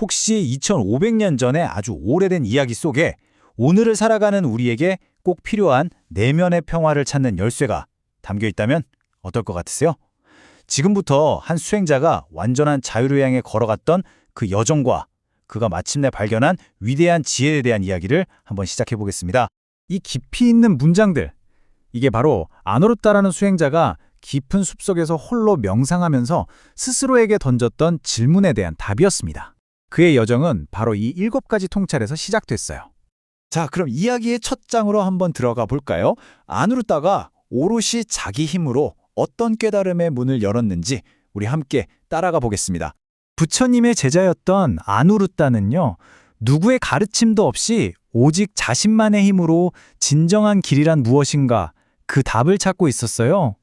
혹시 2500년 전에 아주 오래된 이야기 속에 오늘을 살아가는 우리에게 꼭 필요한 내면의 평화를 찾는 열쇠가 담겨 있다면 어떨 것 같으세요? 지금부터 한 수행자가 완전한 자유를 향해 걸어갔던 그 여정과 그가 마침내 발견한 위대한 지혜에 대한 이야기를 한번 시작해 보겠습니다. 이 깊이 있는 문장들, 이게 바로 아누르타라는 수행자가 깊은 숲속에서 홀로 명상하면서 스스로에게 던졌던 질문에 대한 답이었습니다. 그의 여정은 바로 이 7가지 통찰에서 시작됐어요. 자, 그럼 이야기의 첫 장으로 한번 들어가 볼까요? 아누르타가 오롯이 자기 힘으로 어떤 깨달음의 문을 열었는지 우리 함께 따라가 보겠습니다. 부처님의 제자였던 아누르타는요, 누구의 가르침도 없이 오직 자신만의 힘으로 진정한 길이란 무엇인가 그 답을 찾고 있었어요.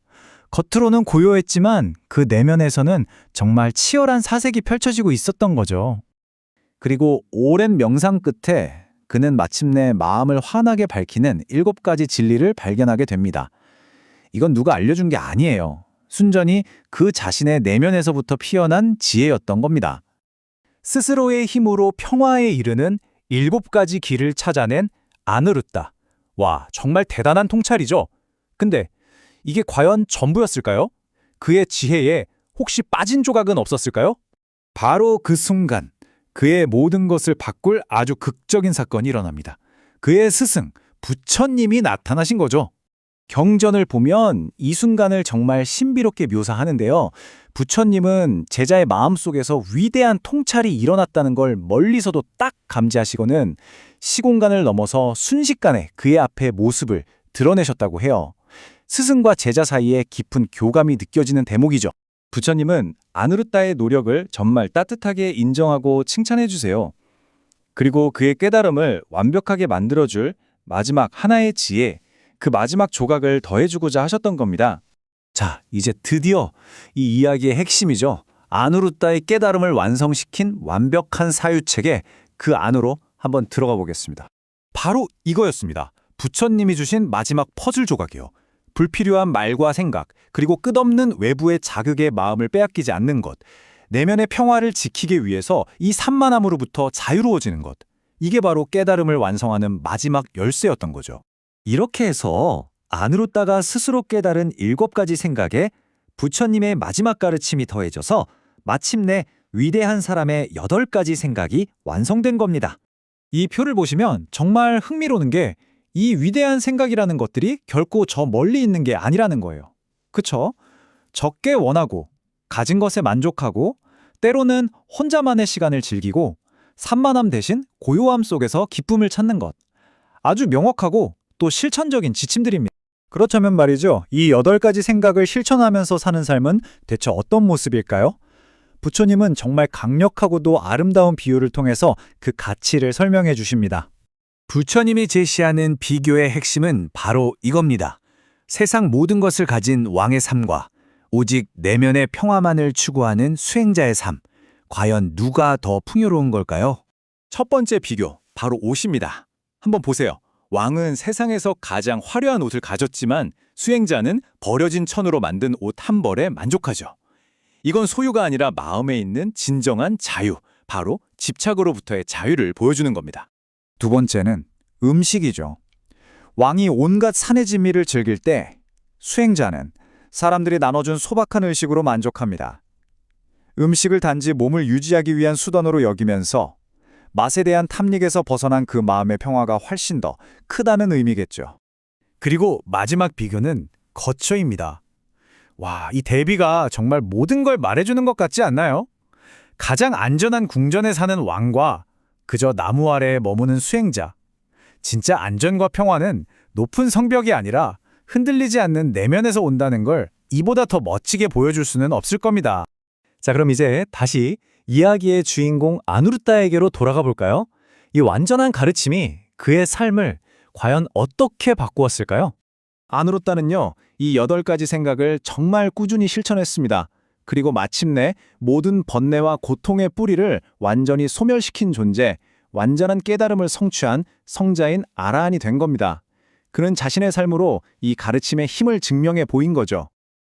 겉으로는 고요했지만 그 내면에서는 정말 치열한 사색이 펼쳐지고 있었던 거죠. 그리고 오랜 명상 끝에 그는 마침내 마음을 환하게 밝히는 7가지 진리를 발견하게 됩니다. 이건 누가 알려준 게 아니에요. 순전히 그 자신의 내면에서부터 피어난 지혜였던 겁니다. 스스로의 힘으로 평화에 이르는 7가지 길을 찾아낸 아누르타. 와, 정말 대단한 통찰이죠. 근데 이게 과연 전부였을까요? 그의 지혜에 혹시 빠진 조각은 없었을까요? 바로 그 순간 그의 모든 것을 바꿀 아주 극적인 사건이 일어납니다. 그의 스승, 부처님이 나타나신 거죠. 경전을 보면 이 순간을 정말 신비롭게 묘사하는데요. 부처님은 제자의 마음속에서 위대한 통찰이 일어났다는 걸 멀리서도 딱 감지하시고는 시공간을 넘어서 순식간에 그의 앞에 모습을 드러내셨다고 해요. 스승과 제자 사이에 깊은 교감이 느껴지는 대목이죠. 부처님은 아누르타의 노력을 정말 따뜻하게 인정하고 칭찬해 주세요. 그리고 그의 깨달음을 완벽하게 만들어줄 마지막 하나의 지혜, 그 마지막 조각을 더해주고자 하셨던 겁니다. 자, 이제 드디어 이 이야기의 핵심이죠. 아누르타의 깨달음을 완성시킨 완벽한 사유체계, 그 안으로 한번 들어가 보겠습니다. 바로 이거였습니다. 부처님이 주신 마지막 퍼즐 조각이요. 불필요한 말과 생각, 그리고 끝없는 외부의 자극에 마음을 빼앗기지 않는 것, 내면의 평화를 지키기 위해서 이 산만함으로부터 자유로워지는 것, 이게 바로 깨달음을 완성하는 마지막 열쇠였던 거죠. 이렇게 해서 아누르타가 스스로 깨달은 7가지 생각에 부처님의 마지막 가르침이 더해져서 마침내 위대한 사람의 8가지 생각이 완성된 겁니다. 이 표를 보시면 정말 흥미로운 게 이 위대한 생각이라는 것들이 결코 저 멀리 있는 게 아니라는 거예요. 그쵸? 적게 원하고, 가진 것에 만족하고, 때로는 혼자만의 시간을 즐기고, 산만함 대신 고요함 속에서 기쁨을 찾는 것. 아주 명확하고 또 실천적인 지침들입니다. 그렇다면 말이죠. 이 8가지 생각을 실천하면서 사는 삶은 대체 어떤 모습일까요? 부처님은 정말 강력하고도 아름다운 비유를 통해서 그 가치를 설명해 주십니다. 부처님이 제시하는 비교의 핵심은 바로 이겁니다. 세상 모든 것을 가진 왕의 삶과 오직 내면의 평화만을 추구하는 수행자의 삶. 과연 누가 더 풍요로운 걸까요? 첫 번째 비교, 바로 옷입니다. 한번 보세요. 왕은 세상에서 가장 화려한 옷을 가졌지만 수행자는 버려진 천으로 만든 옷 한 벌에 만족하죠. 이건 소유가 아니라 마음에 있는 진정한 자유, 바로 집착으로부터의 자유를 보여주는 겁니다. 두 번째는 음식이죠. 왕이 온갖 산의 진미를 즐길 때 수행자는 사람들이 나눠준 소박한 의식으로 만족합니다. 음식을 단지 몸을 유지하기 위한 수단으로 여기면서 맛에 대한 탐닉에서 벗어난 그 마음의 평화가 훨씬 더 크다는 의미겠죠. 그리고 마지막 비교는 거처입니다. 와, 이 대비가 정말 모든 걸 말해주는 것 같지 않나요? 가장 안전한 궁전에 사는 왕과 그저 나무 아래에 머무는 수행자. 진짜 안전과 평화는 높은 성벽이 아니라 흔들리지 않는 내면에서 온다는 걸 이보다 더 멋지게 보여줄 수는 없을 겁니다. 자, 그럼 이제 다시 이야기의 주인공 아누르타에게로 돌아가 볼까요? 이 완전한 가르침이 그의 삶을 과연 어떻게 바꾸었을까요? 아누르타는요, 이 8가지 생각을 정말 꾸준히 실천했습니다. 그리고 마침내 모든 번뇌와 고통의 뿌리를 완전히 소멸시킨 존재, 완전한 깨달음을 성취한 성자인 아라한이 된 겁니다. 그는 자신의 삶으로 이 가르침의 힘을 증명해 보인 거죠.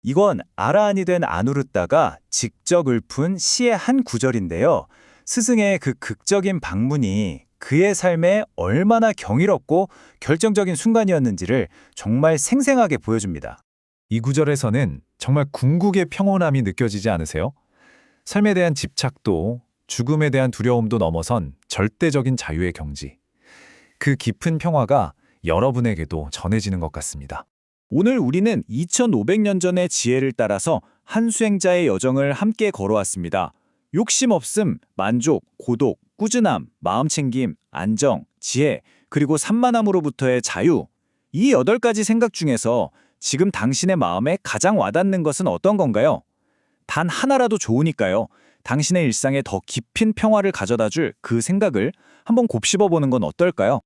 이건 아라한이 된 아누르타가 직접 읊은 시의 한 구절인데요. 스승의 그 극적인 방문이 그의 삶에 얼마나 경이롭고 결정적인 순간이었는지를 정말 생생하게 보여줍니다. 이 구절에서는 정말 궁극의 평온함이 느껴지지 않으세요? 삶에 대한 집착도 죽음에 대한 두려움도 넘어선 절대적인 자유의 경지. 그 깊은 평화가 여러분에게도 전해지는 것 같습니다. 오늘 우리는 2500년 전의 지혜를 따라서 한 수행자의 여정을 함께 걸어왔습니다. 욕심 없음, 만족, 고독, 꾸준함, 마음챙김, 안정, 지혜, 그리고 산만함으로부터의 자유. 이 8가지 생각 중에서 지금 당신의 마음에 가장 와닿는 것은 어떤 건가요? 단 하나라도 좋으니까요. 당신의 일상에 더 깊은 평화를 가져다 줄 그 생각을 한번 곱씹어 보는 건 어떨까요?